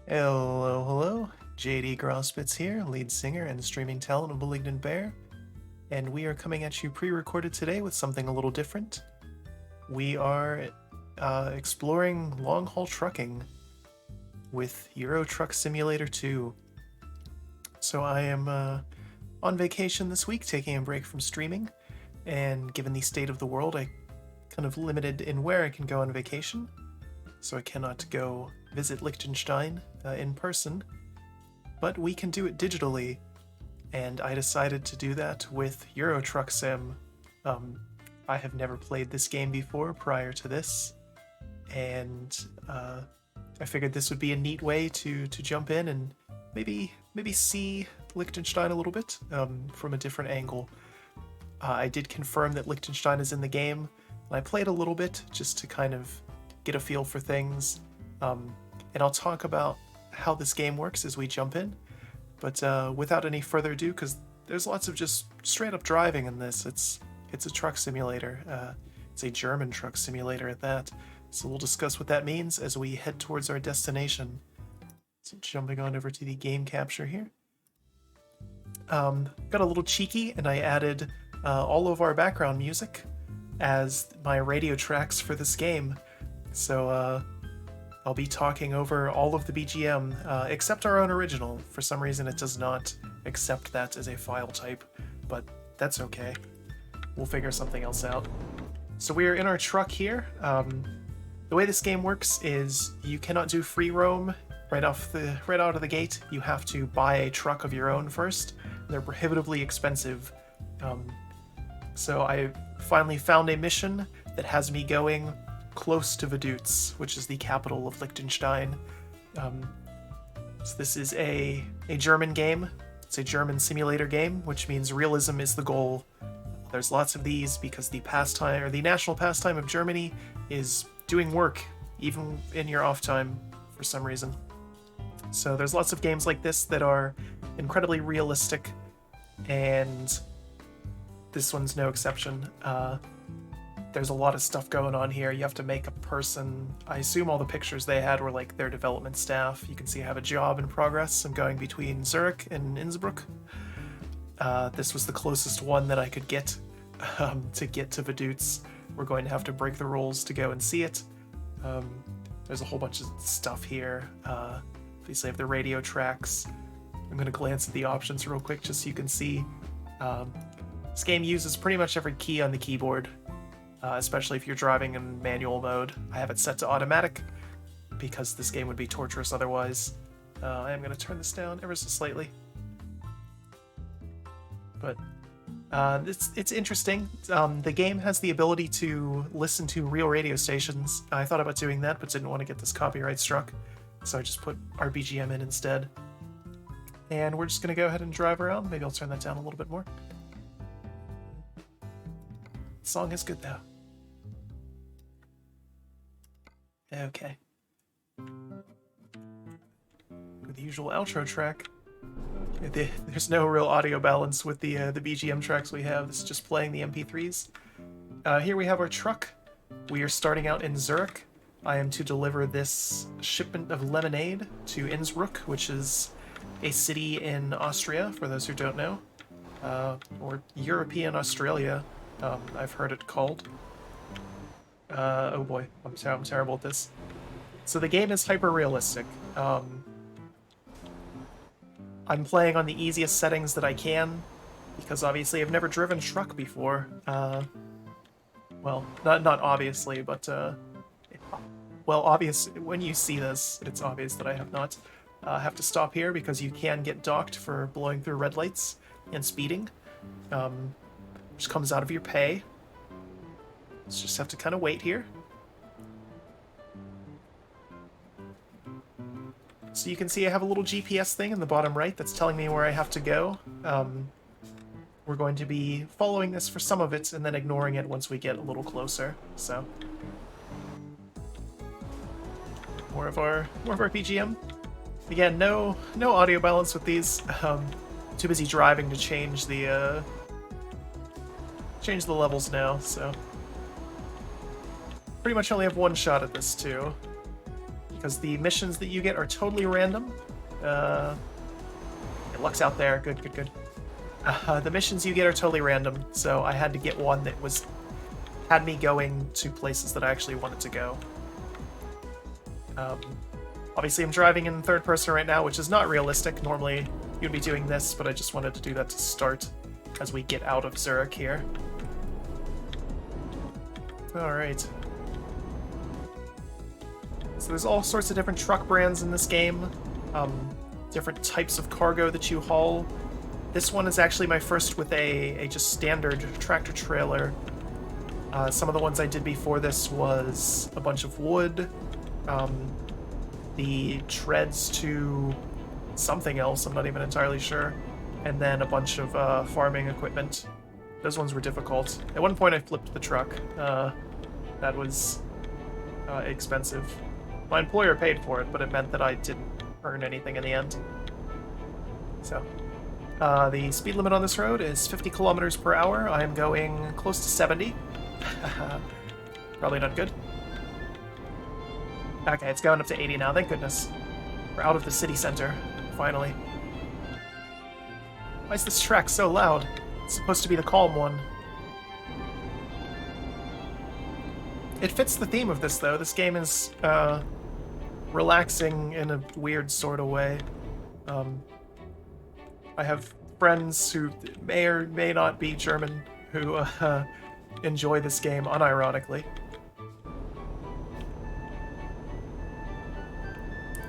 Hello, hello. JD Grosspitz here, lead singer and streaming talent of Malignant Bear, and we are coming at you pre-recorded today with something a little different. We are exploring long-haul trucking with Euro Truck Simulator 2. So I am on vacation this week, taking a break from streaming, and given the state of the world, I kind of limited in where I can go on vacation. So I cannot go visit Liechtenstein in person, but we can do it digitally, and I decided to do that with Euro Truck Sim. I have never played this game before prior to this, and I figured this would be a neat way to jump in and maybe see Liechtenstein a little bit from a different angle. I did confirm that Liechtenstein is in the game, and I played a little bit just to kind of get a feel for things, and I'll talk about how this game works as we jump in. But without any further ado, because there's lots of just straight up driving in this. It's a truck simulator. It's a German truck simulator at that. So we'll discuss what that means as we head towards our destination. So jumping on over to the game capture here. Got a little cheeky, and I added all of our background music as my radio tracks for this game. So I'll be talking over all of the BGM, except our own original. For some reason it does not accept that as a file type, but that's okay. We'll figure something else out. So we are in our truck here. The way this game works is you cannot do free roam right out of the gate. You have to buy a truck of your own first. They're prohibitively expensive. So I finally found a mission that has me going close to Vaduz, which is the capital of Liechtenstein. So this is a German game. It's a German simulator game, which means realism is the goal. There's lots of these because the pastime, or the national pastime of Germany, is doing work, even in your off time, for some reason. So there's lots of games like this that are incredibly realistic, and this one's no exception. There's a lot of stuff going on here. You have to make a person. I assume all the pictures they had were like their development staff. You can see I have a job in progress. I'm going between Zurich and Innsbruck. This was the closest one that I could get to Vaduz. We're going to have to break the rules to go and see it. There's a whole bunch of stuff here. Obviously I have the radio tracks. I'm going to glance at the options real quick just so you can see. This game uses pretty much every key on the keyboard. Especially if you're driving in manual mode. I have it set to automatic because this game would be torturous otherwise. I am going to turn this down ever so slightly. But it's interesting. The game has the ability to listen to real radio stations. I thought about doing that, but didn't want to get this copyright struck, so I just put our BGM in instead. And we're just going to go ahead and drive around. Maybe I'll turn that down a little bit more. The song is good though. Okay. With the usual outro track. There's no real audio balance with the BGM tracks we have. This is just playing the MP3s. Here we have our truck. We are starting out in Zurich. I am to deliver this shipment of lemonade to Innsbruck, which is a city in Austria, for those who don't know. Or European Australia, I've heard it called. Oh boy, I'm terrible at this. So the game is hyper-realistic. I'm playing on the easiest settings that I can, because obviously I've never driven a truck before. Well, not obviously, but well, obvious when you see this, it's obvious that I have not. Have to stop here because you can get docked for blowing through red lights and speeding, which comes out of your pay. So just have to kind of wait here. So you can see I have a little GPS thing in the bottom right that's telling me where I have to go. We're going to be following this for some of it and then ignoring it once we get a little closer. So more of our BGM. Again, no audio balance with these. Too busy driving to change the levels now. So pretty much only have one shot at this too, because the missions that you get are totally random. Luck's out there. Good, good, good. The missions you get are totally random, so I had to get one that had me going to places that I actually wanted to go. Obviously, I'm driving in third person right now, which is not realistic. Normally, you'd be doing this, but I just wanted to do that to start as we get out of Zurich here. Alright. So there's all sorts of different truck brands in this game. Different types of cargo that you haul. This one is actually my first with a just standard tractor trailer. Some of the ones I did before this was a bunch of wood, the treads to something else, I'm not even entirely sure, and then a bunch of farming equipment. Those ones were difficult. At one point I flipped the truck. That was expensive. My employer paid for it, but it meant that I didn't earn anything in the end. So, the speed limit on this road is 50 kilometers per hour. I am going close to 70. Probably not good. Okay, it's going up to 80 now, thank goodness. We're out of the city center, finally. Why is this track so loud? It's supposed to be the calm one. It fits the theme of this, though. This game is, relaxing in a weird sort of way. I have friends who may or may not be German who enjoy this game unironically.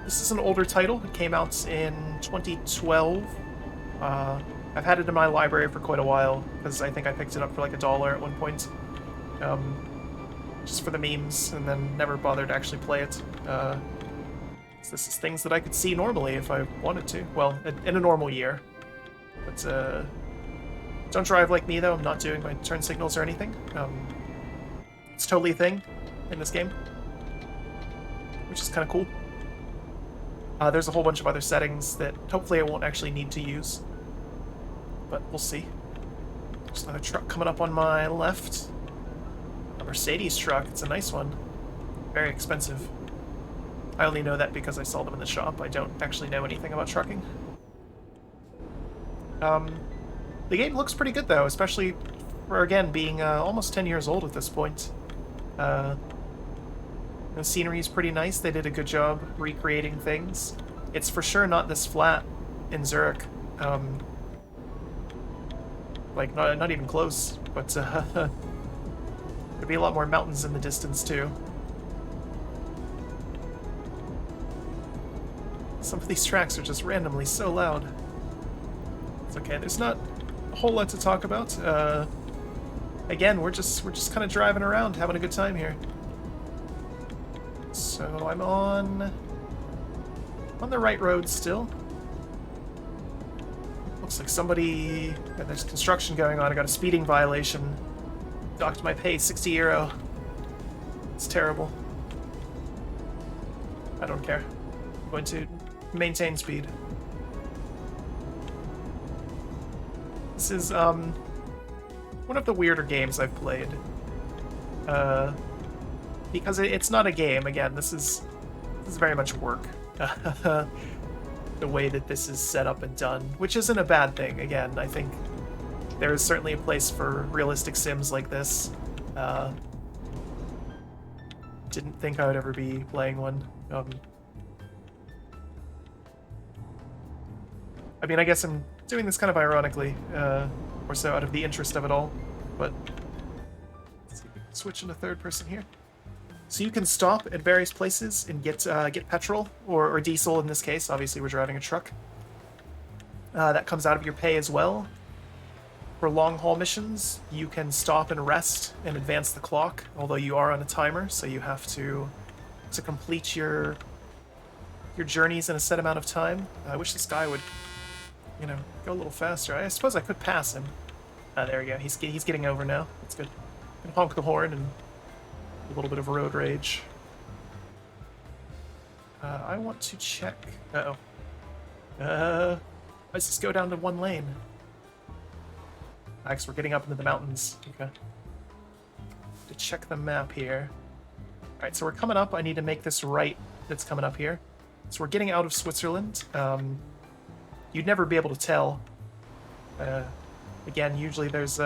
This is an older title. It came out in 2012. I've had it in my library for quite a while, because I think I picked it up for like $1 at one point. Just for the memes, and then never bothered to actually play it. This is things that I could see normally if I wanted to. Well, in a normal year. But, don't drive like me, though. I'm not doing my turn signals or anything. It's totally a thing in this game, which is kind of cool. There's a whole bunch of other settings that hopefully I won't actually need to use. But we'll see. There's another truck coming up on my left. A Mercedes truck. It's a nice one. Very expensive. I only know that because I saw them in the shop. I don't actually know anything about trucking. The game looks pretty good, though, especially for, again, being almost 10 years old at this point. The scenery is pretty nice. They did a good job recreating things. It's for sure not this flat in Zurich. Like, not even close, but there'd be a lot more mountains in the distance, too. Some of these tracks are just randomly so loud. It's okay, there's not a whole lot to talk about. Again, we're just kind of driving around, having a good time here. So I'm on the right road still. Looks like somebody... and there's construction going on. I got a speeding violation. Docked my pay, 60 euro. It's terrible. I don't care. I'm going to maintain speed. This is, one of the weirder games I've played. Because it's not a game, again, this is very much work. The way that this is set up and done, which isn't a bad thing. Again, I think there is certainly a place for realistic sims like this. Didn't think I would ever be playing one. I mean, I guess I'm doing this kind of ironically, or so out of the interest of it all, but let's see if we can switch into third person here. So you can stop at various places and get petrol, or diesel in this case. Obviously, we're driving a truck. That comes out of your pay as well. For long-haul missions, you can stop and rest and advance the clock, although you are on a timer, so you have to complete your journeys in a set amount of time. I wish this guy would, you know, go a little faster. I suppose I could pass him. There we go. He's getting over now. That's good. I can honk the horn and a little bit of road rage. I want to check... let's just go down to one lane. Because we're getting up into the mountains. Okay. To check the map here. Alright, so we're coming up. I need to make this right that's coming up here. So we're getting out of Switzerland. You'd never be able to tell. Again, usually there's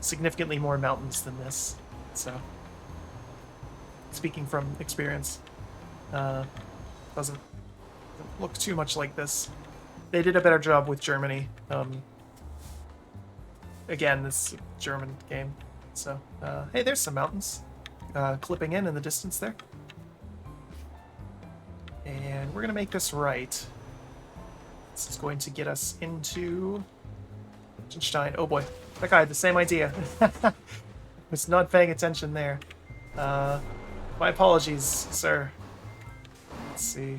significantly more mountains than this. So, speaking from experience, doesn't look too much like this. They did a better job with Germany. Again, this is a German game. So, hey, there's some mountains clipping in the distance there. And we're going to make this right. This is going to get us into Liechtenstein. Oh boy, that guy had the same idea. Was not paying attention there. My apologies, sir. Let's see.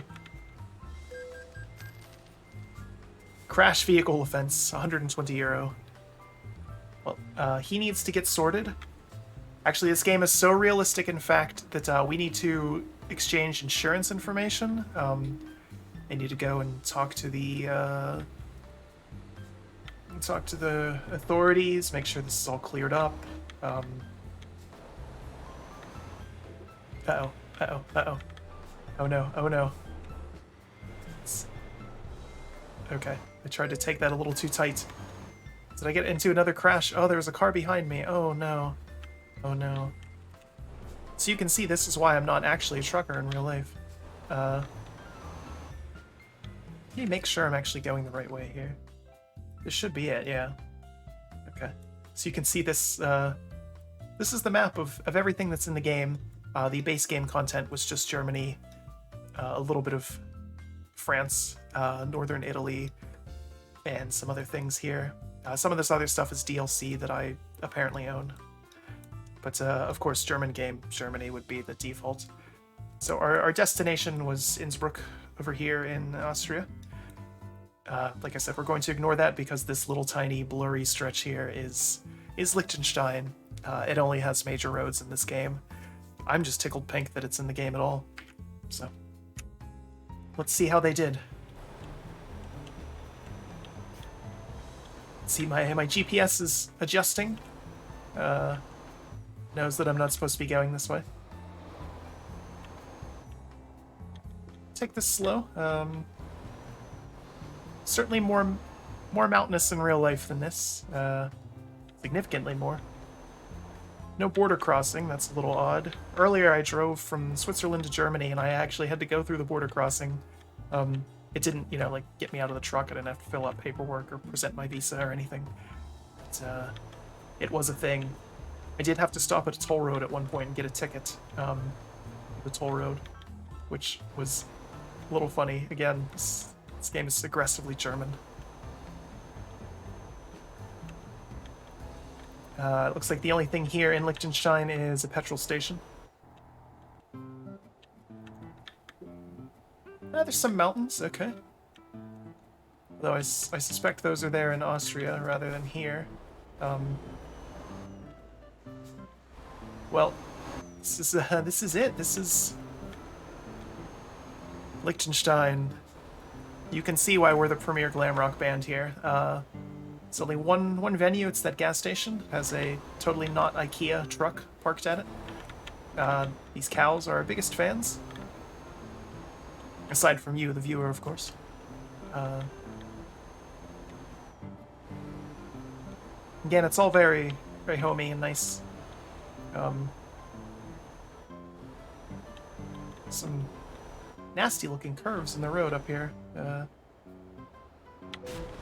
Crash vehicle offense, 120 euro. Well, he needs to get sorted. Actually, this game is so realistic, in fact, that we need to exchange insurance information. I need to go and talk to the authorities, make sure this is all cleared up. Uh-oh. Oh no, oh no. Okay, I tried to take that a little too tight. Did I get into another crash? Oh, there was a car behind me. Oh no. Oh no. So you can see this is why I'm not actually a trucker in real life. Let me make sure I'm actually going the right way here. This should be it, yeah. Okay. So you can see this, this is the map of everything that's in the game. The base game content was just Germany, a little bit of France, northern Italy, and some other things here. Some of this other stuff is DLC that I apparently own. But of course, Germany would be the default. So our destination was Innsbruck over here in Austria. Like I said, we're going to ignore that because this little tiny blurry stretch here is Liechtenstein. It only has major roads in this game. I'm just tickled pink that it's in the game at all. So let's see how they did. See, my GPS is adjusting. Knows that I'm not supposed to be going this way. Take this slow. Certainly more mountainous in real life than this. Significantly more. No border crossing, that's a little odd. Earlier I drove from Switzerland to Germany and I actually had to go through the border crossing. It didn't, like, get me out of the truck. I didn't have to fill out paperwork or present my visa or anything. But, it was a thing. I did have to stop at a toll road at one point and get a ticket. The toll road, which was a little funny. Again, this game is aggressively German. It looks like the only thing here in Liechtenstein is a petrol station. There's some mountains, okay. Although I suspect those are there in Austria rather than here. Well, this is it. This is Liechtenstein. You can see why we're the premier glam rock band here. It's only one venue. It's that gas station. It has a totally not IKEA truck parked at it. These cows are our biggest fans. Aside from you, the viewer, of course. Again, it's all very, very homey and nice. Some nasty-looking curves in the road up here.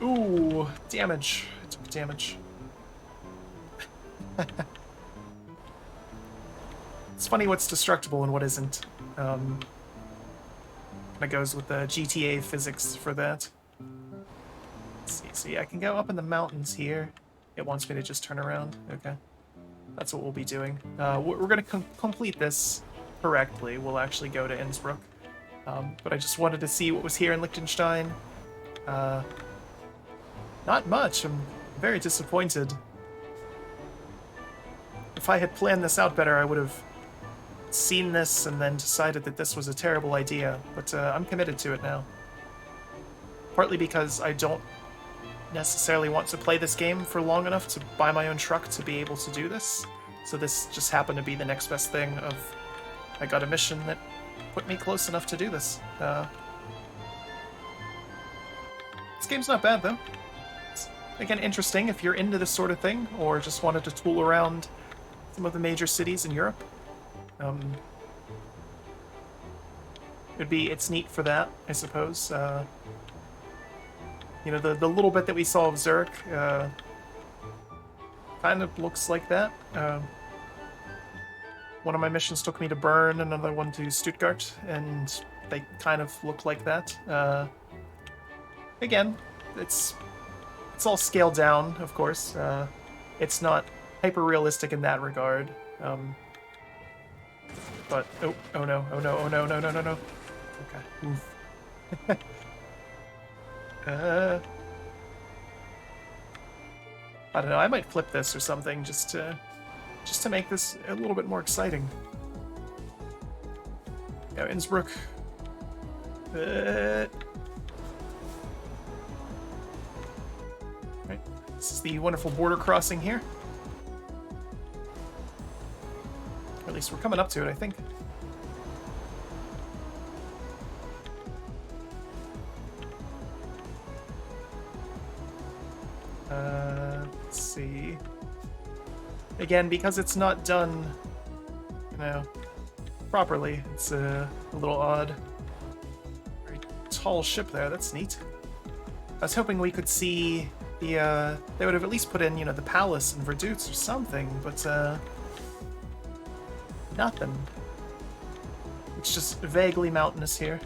Ooh, damage. I took damage. It's funny what's destructible and what isn't. Kind of goes with the GTA physics for that. Let's see, I can go up in the mountains here. It wants me to just turn around. Okay. That's what we'll be doing. We're going to complete this correctly. We'll actually go to Innsbruck. But I just wanted to see what was here in Liechtenstein. Not much. I'm very disappointed. If I had planned this out better, I would have seen this and then decided that this was a terrible idea. But I'm committed to it now. Partly because I don't necessarily want to play this game for long enough to buy my own truck to be able to do this. So this just happened to be the next best thing of... I got a mission that put me close enough to do this. This game's not bad, though. It's, again, interesting if you're into this sort of thing, or just wanted to tool around some of the major cities in Europe. It's neat for that, I suppose. You know, the little bit that we saw of Zurich kind of looks like that. One of my missions took me to Bern, another one to Stuttgart, and they kind of look like that. Again, it's all scaled down, of course. It's not hyper-realistic in that regard. But, oh no, oh no, oh no, no, no, no, no. Okay, oof. I don't know, I might flip this or something just to make this a little bit more exciting. Yeah, Innsbruck. Right. This is the wonderful border crossing here. Or at least we're coming up to it, I think. Let's see. Again, because it's not done, you know, properly, it's a little odd. Very tall ship there, that's neat. I was hoping we could see the, they would have at least put in, you know, the palace and Verdutz or something, but, nothing. It's just vaguely mountainous here.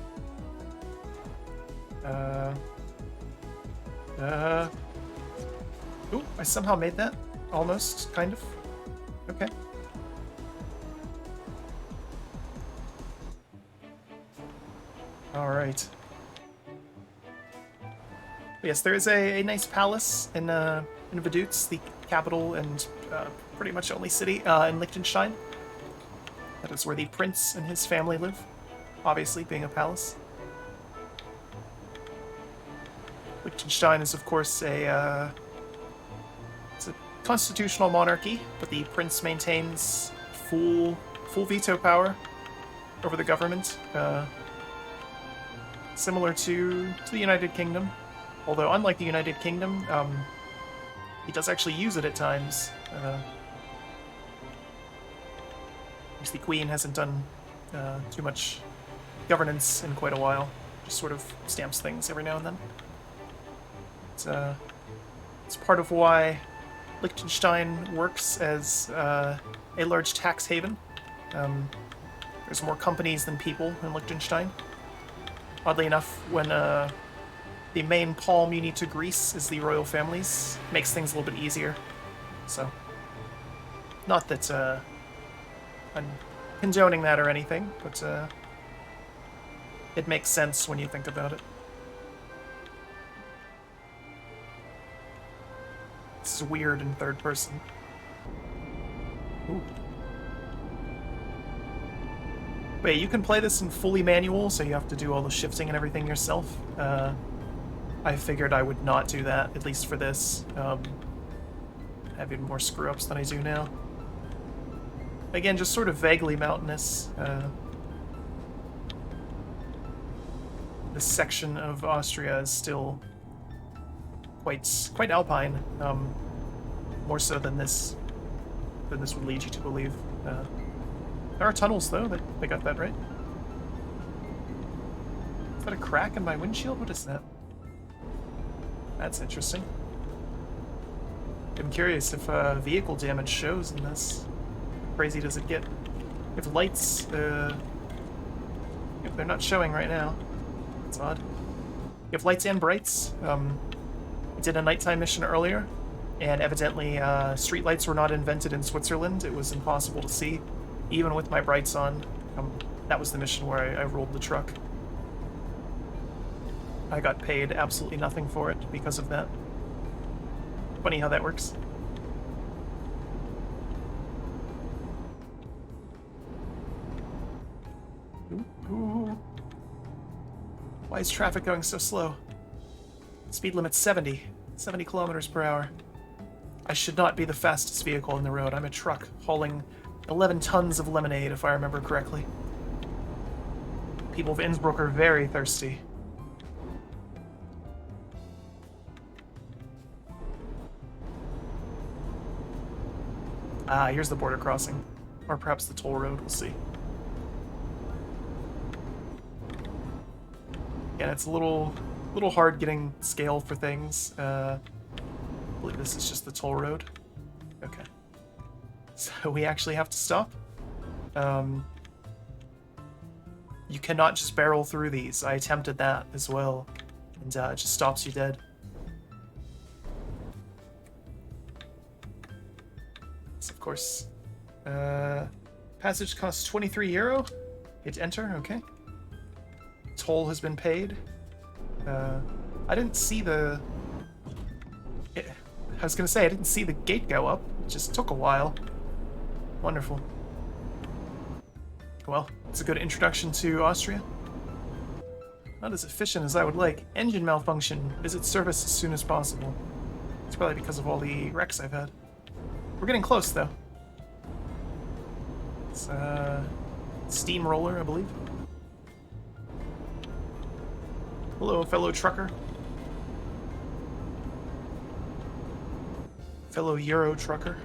Ooh, I somehow made that. Almost, kind of. Okay. Alright. Yes, there is a nice palace in Vaduz, the capital and pretty much only city in Liechtenstein. That is where the prince and his family live, obviously being a palace. Liechtenstein is, of course, it's a constitutional monarchy, but the prince maintains full veto power over the government, similar to the United Kingdom. Although, unlike the United Kingdom, he does actually use it at times. The Queen hasn't done too much governance in quite a while. Just sort of stamps things every now and then. It's part of why Liechtenstein works as a large tax haven. There's more companies than people in Liechtenstein. Oddly enough, when the main palm you need to grease is the royal families, makes things a little bit easier. So, not that I'm condoning that or anything, but it makes sense when you think about it. This is weird in third person. Ooh. Wait, you can play this in fully manual, so you have to do all the shifting and everything yourself? I figured I would not do that, at least for this. I have even more screw-ups than I do now. Again, just sort of vaguely mountainous. This section of Austria is still quite alpine, more so than this would lead you to believe. There are tunnels, though. They got that right. Is that a crack in my windshield? What is that? That's interesting. I'm curious if vehicle damage shows in this. How crazy does it get? If lights, they're not showing right now. That's odd. If lights and brights, I did a nighttime mission earlier, and evidently streetlights were not invented in Switzerland. It was impossible to see, even with my brights on. That was the mission where I rolled the truck. I got paid absolutely nothing for it because of that. Funny how that works. Ooh. Why is traffic going so slow? Speed limit's 70 kilometers per hour. I should not be the fastest vehicle on the road. I'm a truck hauling 11 tons of lemonade, if I remember correctly. People of Innsbruck are very thirsty. Ah, here's the border crossing. Or perhaps the toll road, we'll see. Yeah, it's a little hard getting scale for things. I believe this is just the toll road. Okay. So we actually have to stop. You cannot just barrel through these. I attempted that as well, and it just stops you dead. So of course, passage costs 23 euro. Hit enter. Okay. Toll has been paid. I didn't see the. I was gonna say I didn't see the gate go up. It just took a while. Wonderful. Well, it's a good introduction to Austria. Not as efficient as I would like. Engine malfunction. Visit service as soon as possible. It's probably because of all the wrecks I've had. We're getting close, though. It's steamroller, I believe. Hello, fellow trucker. Fellow Euro trucker.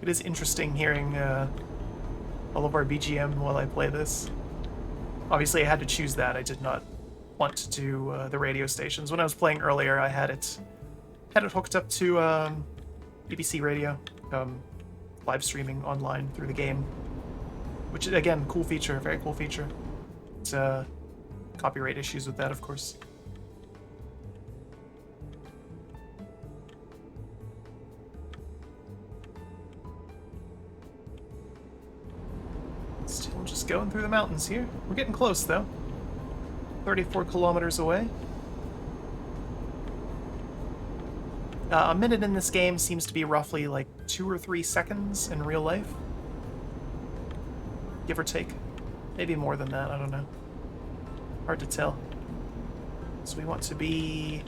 It is interesting hearing all of our BGM while I play this. Obviously, I had to choose that. I did not want to do the radio stations. When I was playing earlier, I had it hooked up to BBC Radio, live streaming online through the game, which is, again, cool feature, very cool feature. It's copyright issues with that, of course. Still just going through the mountains here. We're getting close, though. 34 kilometers away. A minute in this game seems to be roughly like 2 or 3 seconds in real life. Give or take. Maybe more than that, I don't know. Hard to tell. So we want to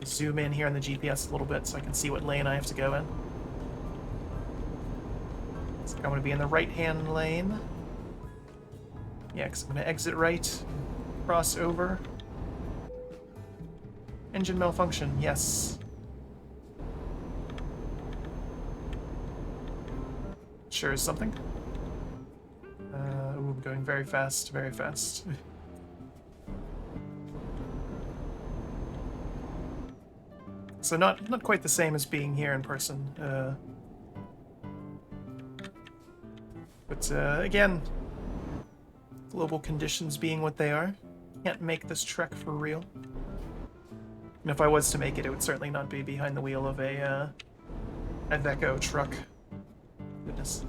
zoom in here on the GPS a little bit so I can see what lane I have to go in. So I'm going to be in the right-hand lane. Yeah, because I'm going to exit right, cross over. Engine malfunction, yes. Sure is something. Ooh, I'm going very fast, very fast. So not quite the same as being here in person. But again, global conditions being what they are, can't make this trek for real. And if I was to make it, it would certainly not be behind the wheel of a Iveco truck. Goodness.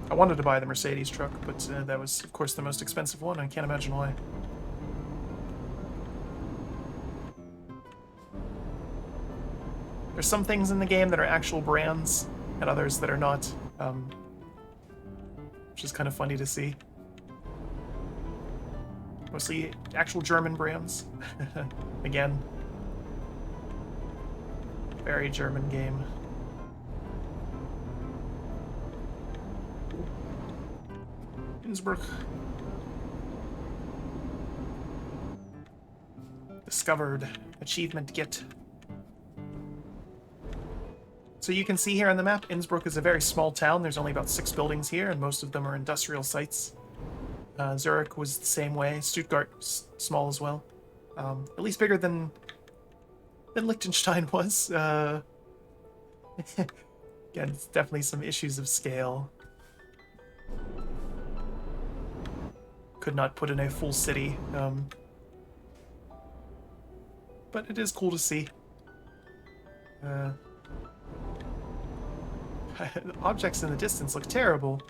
I wanted to buy the Mercedes truck, but that was, of course, the most expensive one. I can't imagine why. There's some things in the game that are actual brands, and others that are not, which is kind of funny to see. Mostly actual German brands. Again. Very German game. Innsbruck. Discovered. Achievement get. So you can see here on the map, Innsbruck is a very small town. There's only about 6 buildings here, and most of them are industrial sites. Zurich was the same way. Stuttgart, small as well. At least bigger than Liechtenstein was. Again, it's definitely some issues of scale. Could not put in a full city. But it is cool to see. Objects in the distance look terrible.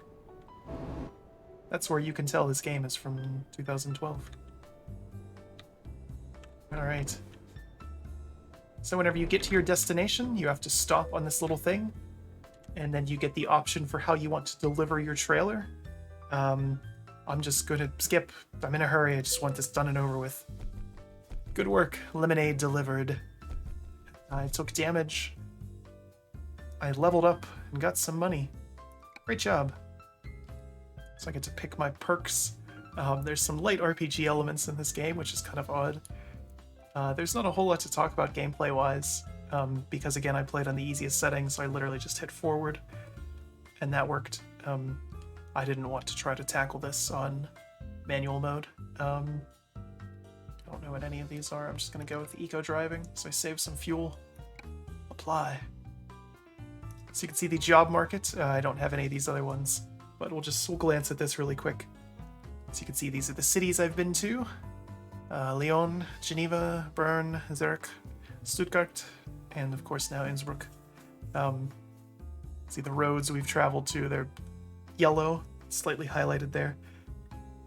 That's where you can tell this game is from 2012. Alright. So whenever you get to your destination, you have to stop on this little thing, and then you get the option for how you want to deliver your trailer. I'm just gonna skip. I'm in a hurry. I just want this done and over with. Good work. Lemonade delivered. I took damage. I leveled up and got some money. Great job. So I get to pick my perks. There's some light RPG elements in this game, which is kind of odd. There's not a whole lot to talk about gameplay-wise, because again, I played on the easiest settings, so I literally just hit forward, and that worked. I didn't want to try to tackle this on manual mode. I don't know what any of these are. I'm just going to go with eco driving, so I save some fuel. Apply. So you can see the job market. I don't have any of these other ones, but we'll glance at this really quick. So you can see these are the cities I've been to. Lyon, Geneva, Bern, Zurich, Stuttgart, and of course now Innsbruck. See the roads we've traveled to, they're yellow, slightly highlighted there.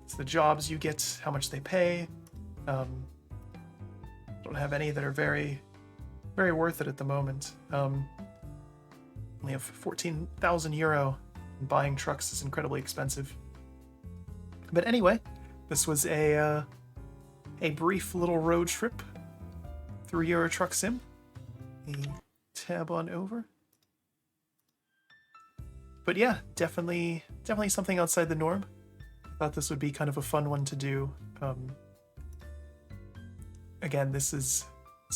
It's the jobs you get, how much they pay. Don't have any that are very, very worth it at the moment. Only have 14,000 euro, and buying trucks is incredibly expensive. But anyway, this was a brief little road trip through Euro Truck Sim. A tab on over. But yeah, definitely something outside the norm. I thought this would be kind of a fun one to do. Again, this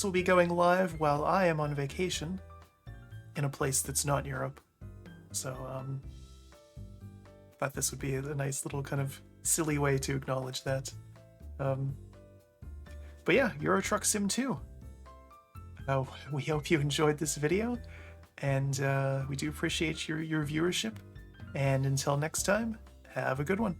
will be going live while I am on vacation in a place that's not Europe. So thought this would be a nice little kind of silly way to acknowledge that. But yeah, Euro Truck Sim 2. We hope you enjoyed this video, and we do appreciate your viewership. And until next time, have a good one.